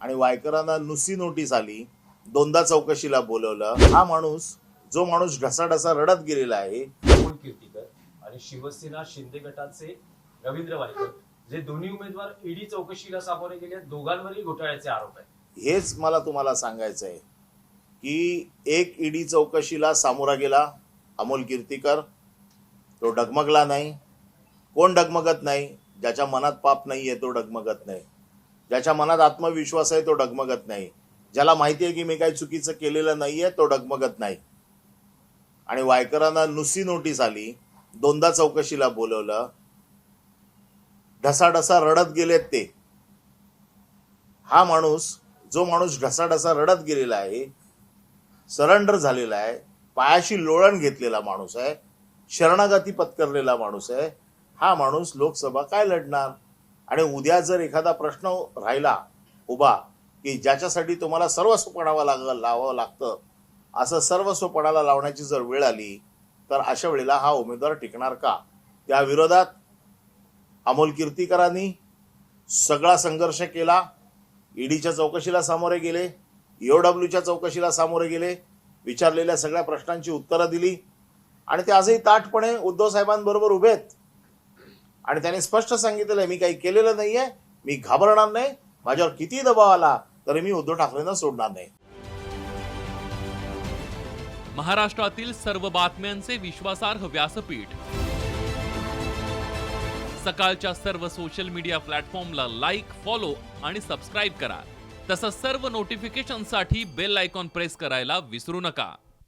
आणि वायकरांना नुसी नोटीस आली, दोनदा चौकशीला बोलवलं। हा माणूस जो माणूस ढसाढसा रडत गेलेला आहे, अमोल कीर्तीकर आणि शिवसेना शिंदे गटाचे रवींद्र वायकर जे दोन्ही उमेदवार ईडी चौकशीला सामोरे गेले, दोघांवरही घोटाळ्याचे आरोप आहेत। हेच मला तुम्हाला सांगायचं आहे की एक ईडी चौकशीला सामोरा गेला अमोल कीर्तीकर, तो डगमगला नाही। कोण डगमगत नाही? ज्याच्या मनात पाप नाहीये तो डगमगत नाही, ज्याच्या मनात आत्मविश्वास आहे तो डगमगत नाही, ज्याला माहिती आहे की मी काही चुकीचं केलेलं नाहीये तो डगमगत नाही। आणि वायकरांना नुसी नोटीस आली, दोनदा चौकशीला बोलवलं, ढसाढसा रडत गेलेत ते। हा माणूस जो माणूस ढसाढसा रडत गेलेला आहे, सरेंडर झालेला आहे, पायाशी लोळण घेतलेला माणूस आहे, शरणागती पत्करलेला माणूस आहे, हा माणूस लोकसभा काय लढणार? आणि उद्या जर एखादा प्रश्न राहिला उभा की ज्याच्यासाठी तुम्हाला सर्वस्व पणावा लावावं लागतं, असं सर्वस्व पणाला लावण्याची जर वेळ आली तर अशा वेळेला हा उमेदवार टिकणार का? त्या विरोधात अमोल कीर्तीकरांनी सगळा संघर्ष केला, ईडीच्या चौकशीला सामोरे गेले, ईओडब्ल्यूच्या चौकशीला सामोरे गेले, विचारलेल्या सगळ्या प्रश्नांची उत्तरं दिली आणि ते आजही ताठपणे उद्धव साहेबांबरोबर उभे आहेत। आणि त्यांनी स्पष्ट सांगितलेलं आहे, मी काही केलेलं नाहीये, मी घाबरणार नाही, माझ्यावर किती दबाव आला तरी मी उद्धव ठाकरेंना सोडणार नाही। महाराष्ट्रातील सर्व बातम्यांचे विश्वासार्ह व्यासपीठ, सकाळच्या सर्व सोशल मीडिया प्लॅटफॉर्मला लाईक, फॉलो आणि सबस्क्राईब करा। तसंच सर्व नोटिफिकेशनसाठी बेल आयकॉन प्रेस करायला विसरू नका।